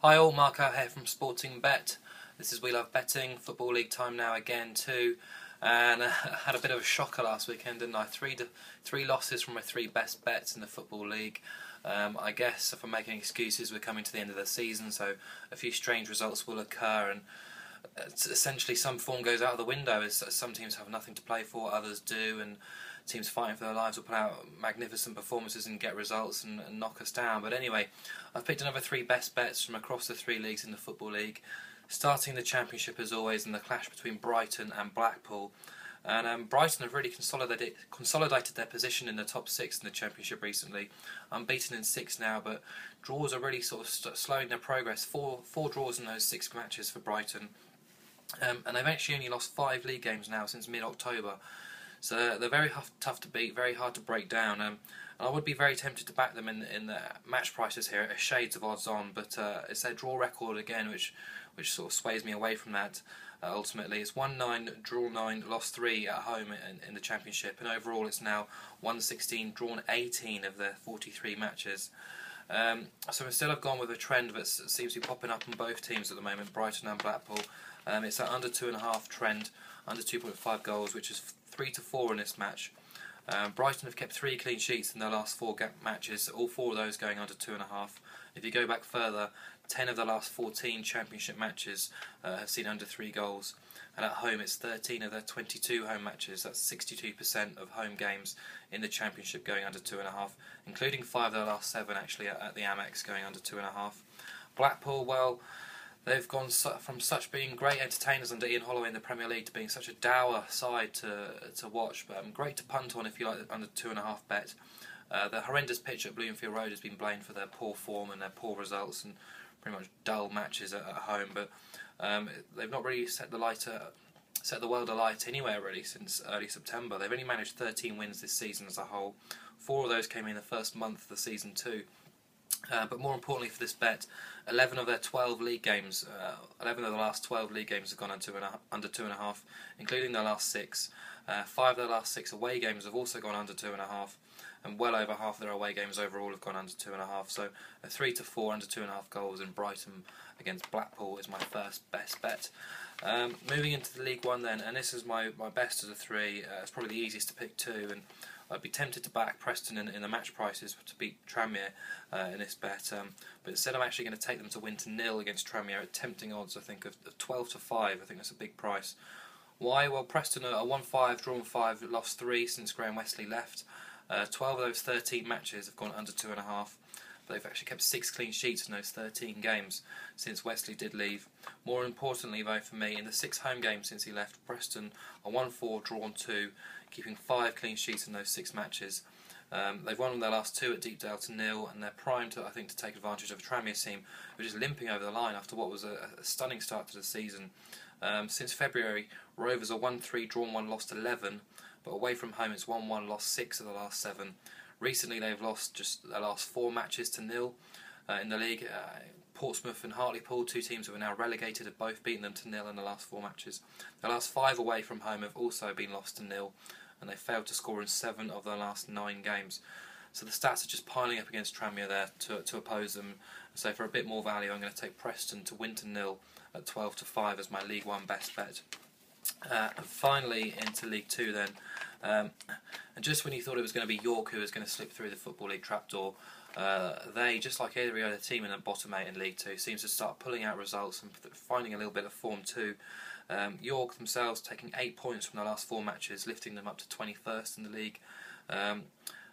Hi all, Mark out here from Sporting Bet. This is We Love Betting, Football League time now again too. And I had a bit of a shocker last weekend, didn't I? Three losses from my three best bets in the Football League. I guess if I'm making excuses, we're coming to the end of the season, so a few strange results will occur, and essentially some form goes out of the window as some teams have nothing to play for, others do, and teams fighting for their lives will put out magnificent performances and get results and knock us down. But anyway, I've picked another three best bets from across the three leagues in the Football League, starting the Championship as always in the clash between Brighton and Blackpool. And Brighton have really consolidated their position in the top six in the Championship recently. Unbeaten in six now, but draws are really sort of slowing their progress. Four draws in those six matches for Brighton. And they've actually only lost 5 league games now since mid-October. So they're very tough to beat, very hard to break down. And I would be very tempted to back them in the match prices here at shades of odds on, but it's their draw record again which sort of sways me away from that. Ultimately, it's 1-9, draw 9, lost 3 at home in the Championship, and overall it's now 1-16, drawn 18 of their 43 matches. So instead I've gone with a trend that seems to be popping up on both teams at the moment, Brighton and Blackpool. It's that under 2.5 trend, under 2.5 goals, which is 3-4 in this match. Brighton have kept 3 clean sheets in their last 4 matches, all 4 of those going under 2.5. If you go back further, 10 of the last 14 Championship matches have seen under 3 goals. And at home it's 13 of their 22 home matches, that's 62% of home games in the Championship going under 2.5, including 5 of their last 7 actually at the Amex going under 2.5. Blackpool, well, they've gone from such being great entertainers under Ian Holloway in the Premier League to being such a dour side to watch, but great to punt on if you like the under 2.5 bet. The horrendous pitch at Bloomfield Road has been blamed for their poor form and their poor results and pretty much dull matches at home, but they've not really set the world alight anywhere really since early September. They've only managed 13 wins this season as a whole. 4 of those came in the first month of the season too. But more importantly for this bet, 11 of their 12 league games, 11 of the last 12 league games have gone under 2.5, including their last 6. 5 of their last 6 away games have also gone under 2.5, and well over half of their away games overall have gone under 2.5. So a 3-4 under 2.5 goals in Brighton against Blackpool is my first best bet. Moving into the League One then, and this is my best of the 3. It's probably the easiest to pick 2, and I'd be tempted to back Preston in the match prices to beat Tranmere in this bet, but instead I'm actually going to take them to win to 0 against Tranmere at tempting odds, I think, of 12-5. I think that's a big price. Why? Well, Preston are 1-5, drawn 5, lost 3 since Graham Westley left. 12 of those 13 matches have gone under 2.5. But they've actually kept 6 clean sheets in those 13 games since Westley did leave. More importantly, though, for me, in the 6 home games since he left, Preston are 1-4, drawn 2, keeping 5 clean sheets in those 6 matches. They've won their last 2 at Deepdale to 0, and they're primed, I think, to take advantage of a Tranmere team which is limping over the line after what was a stunning start to the season. Since February, Rovers are 1-3, drawn 1, lost 11, but away from home it's 1-1, lost 6 of the last 7. Recently they've lost just their last 4 matches to 0 in the league. Portsmouth and Hartlepool, 2 teams who are now relegated, have both beaten them to 0 in the last 4 matches. The last 5 away from home have also been lost to 0, and they failed to score in 7 of their last 9 games. So the stats are just piling up against Tranmere there to oppose them. So for a bit more value, I'm going to take Preston to win to 0 at 12-5 as my League One best bet. And finally into League Two then, and just when you thought it was going to be York who was going to slip through the Football League trapdoor, they, just like every other team in the bottom 8 in League Two, seems to start pulling out results and finding a little bit of form too. York themselves taking 8 points from their last 4 matches, lifting them up to 21st in the league. And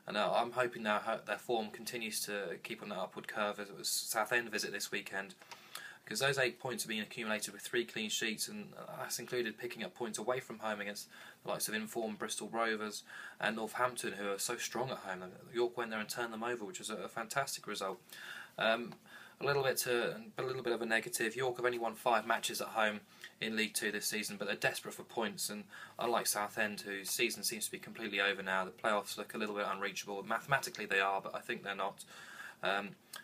I'm hoping now their form continues to keep on that upward curve as it was Southend visit this weekend, because those 8 points are being accumulated with 3 clean sheets, and that's included picking up points away from home against the likes of informed Bristol Rovers and Northampton, who are so strong at home. York went there and turned them over, which was a fantastic result. A little bit of a negative. York have only won 5 matches at home in League Two this season, but they're desperate for points, and unlike Southend, whose season seems to be completely over now, the playoffs look a little bit unreachable. Mathematically they are, but I think they're not.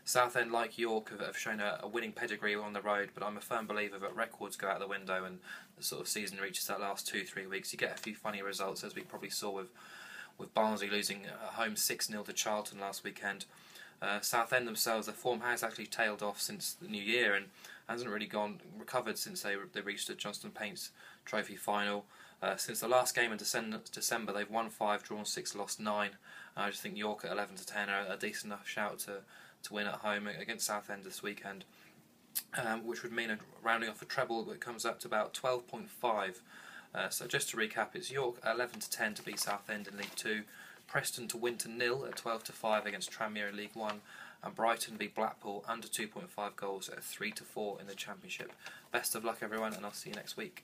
Southend, like York, have shown a winning pedigree on the road, but I'm a firm believer that records go out the window and the sort of season reaches that last 2-3 weeks. You get a few funny results, as we probably saw with Barnsley losing at home 6-0 to Charlton last weekend. Southend themselves, their form has actually tailed off since the new year and hasn't really recovered since they reached the Johnston Paints Trophy final. Since the last game in December, they've won 5, drawn 6, lost 9. I just think York at 11-10 are a decent enough shout to win at home against Southend this weekend, which would mean a rounding off a treble that comes up to about 12.5. So just to recap, it's York 11-10 to beat Southend in League 2, Preston to win to 0 at 12-5 against Tranmere in League 1, and Brighton beat Blackpool under 2.5 goals at 3-4 in the Championship. Best of luck everyone, and I'll see you next week.